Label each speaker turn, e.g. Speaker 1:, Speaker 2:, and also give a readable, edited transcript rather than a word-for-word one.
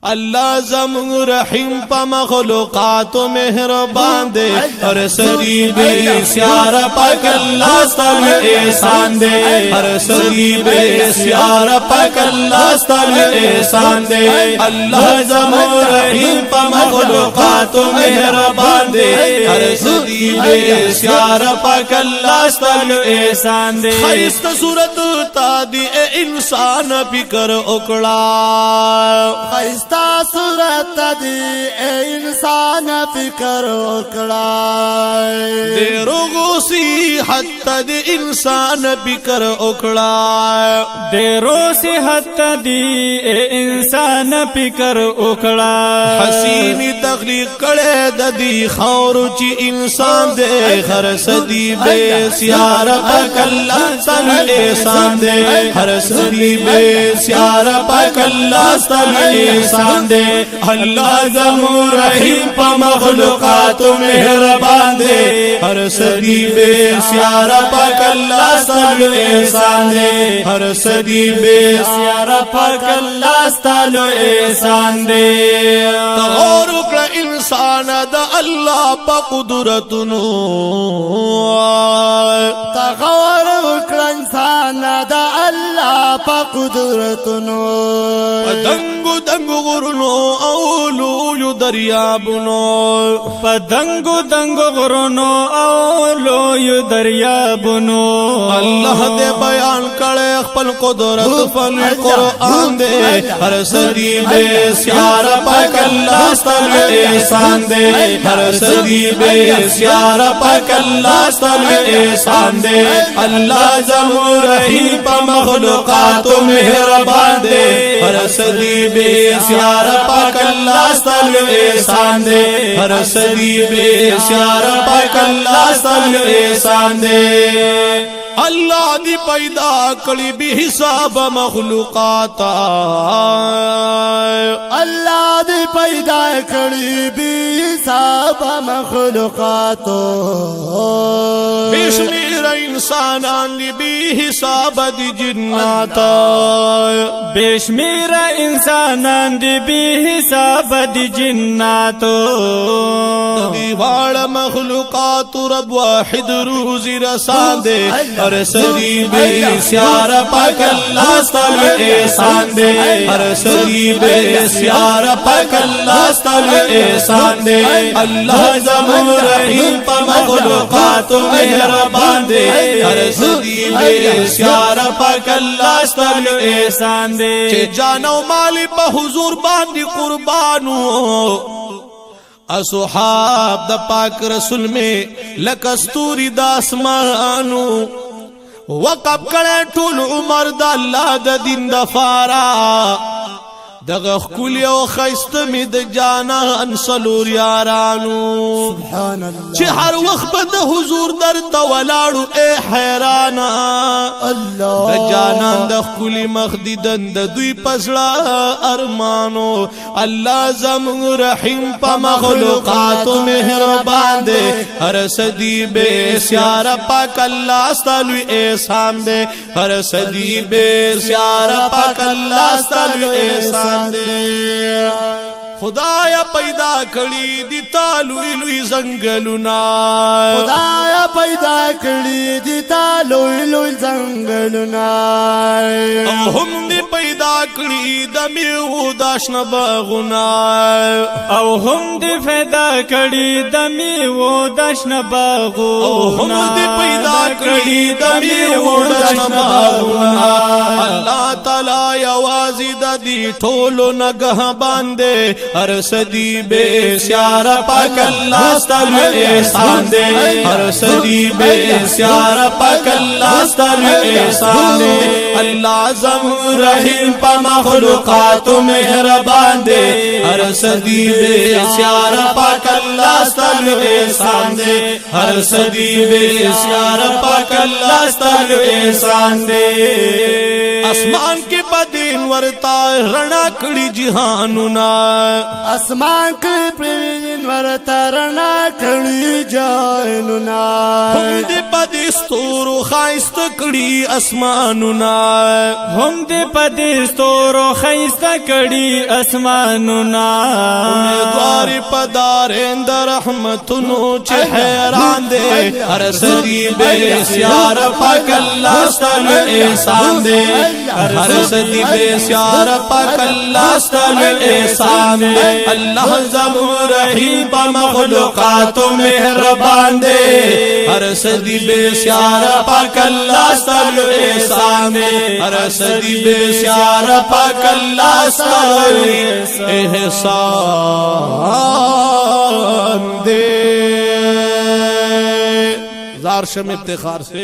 Speaker 1: اللہ زمون رحیم پا مخلوقات و مہربان دے ہر صدی بے سیارہ پاک اللہ ستان احسان دے ہر صدی بے سیارہ پاک اللہ ستان احسان دے اللہ زمون رحیم پا مخلوقات و مہربان دے ہر صدی بے سیارہ پاک اللہ ستان احسان دے خیست صورت تا دی انسان فکر اکڑا
Speaker 2: خیست صورت دی انسان فکر اکڑا
Speaker 1: دے روغوسی حتی دی انسان فکر اکڑا
Speaker 3: دے روسی حتی دی انسان فکر اکڑا
Speaker 1: حسینی تخلیق کڑے دی خورو چی انسان دے ہر صدی بے سیارہ پاک اللہ ستان احسان دے ہر صدی بے سیارہ پاک اللہ ستان احسان دے اللہ زمون رحیم پا مخلوقات و مہربان دے ہر صدی بے سیارہ پاک اللہ ستان احسان دے ہر صدی بے سیارہ پاک اللہ ستان احسان دے تغور اکڑا انسان دا اللہ پا قدرتنو
Speaker 2: تغور اکڑا انسان دا اللہ پا قدرتنو
Speaker 1: دنگو دنگو غرنو اولو یو دریابنو
Speaker 3: پدنگو دنگو غرنو اولو یو دریابنو
Speaker 1: اللہ دے بیان کڑے اخپل قدرت فن قرآن دے ہر صدی بے سیارہ پاک اللہ ستان احسان دے ہر صدی بے سیارہ پاک اللہ ستان احسان دے اللہ زمون رحیم پا مخلوقات و مہربان دے ہر صدی بے سیارہ پاک اللہ ستان احسان دے ہر صدی بے سیارہ پاک اللہ ستان احسان دے اللہ دی پیدا کڑی بھی حساب مخلوقاتا
Speaker 2: اللہ دی پیدا کڑی بھی حساب مخلوقاتو
Speaker 1: بشمیر انسانان دی بھی حساب دی جناتا
Speaker 3: بشمیر انسانان دی بھی حساب دی جناتو
Speaker 1: دیوار مخلوقات رب واحد روزی رسان دے ہر صدی بے سیارہ پاک اللہ ستان احسان دے ہر صدی بے سیارہ پاک اللہ ستان احسان دے اللہ زمون رحیم پا مخلوقات و مہربان دے ہر صدی بے سیارہ پاک اللہ ستان احسان دے چے جانو مالی پا حضور باندی قربانو اصحاب دا پاک رسول میں لکستوری دا اسمانو وقب کرے ٹول عمر دا اللہ دا دین دا فارا دا غخکولی و خیست می دا جانا انسلور یارانو
Speaker 2: سبحان اللہ
Speaker 1: چی ہر وقت دا حضور در تولارو اے حیرانا
Speaker 2: اللہ
Speaker 1: دا جانان دا خکولی مخدیدن دا دوی پسڑا ارمانو اللہ زمون رحیم پا مخلوقات و مہربان دے ہر صدی بے سیارہ پاک اللہ ستالوی احسان دے ہر صدی بے سیارہ پاک اللہ ستالوی احسان دے خدایا پیدا کڑی دی تالوی لوی زنگلونا
Speaker 2: خدایا پیدا کڑی دی تالوی لوی زنگلونا
Speaker 1: او ہم دی پیدا کڑی دمیو داشن باغونا
Speaker 3: او هم دی پیدا کڑی دمیو داشن باغونا
Speaker 1: او ہم دی پیدا کڑی دمیو داشن باغونا اللہ تعالی یوازی دا دی ٹھولو نگہ باندے ہر صدی بے سیارہ پاک اللہ ستان احسان دے ہر صدی بے سیارہ پاک اللہ ستان احسان دے اللہ زمون رحیم پا مخلوقات و مہربان دے ہر صدی بے سیارہ پاک اللہ ستان احسان دے ہر صدی بے سیارہ پاک اللہ ستان احسان دے اسمان کے بدین ورتا رنا کڑی جہانونا
Speaker 2: اسمان کے پرین ورترنا کړي جانونا
Speaker 1: هم دې پدې ستورو خایست کړي اسمانونه
Speaker 3: هم دې پدې ستورو خایست کړي اسمانونه
Speaker 1: امیدوار پدارند رحمتونو چې حیران دے هر صدی بے سیار پاک اللہ ستل احسان دے ہر صدی بے سیار پاک اللہ ستل احسان دے اللہ زمور رحیم پا مخلوقات مہربان دے ہر صدی بے سیار پاک اللہ ستل احسان دے ہر صدی بے سیار پاک اللہ ستل احسان دے زار شم افتخار سے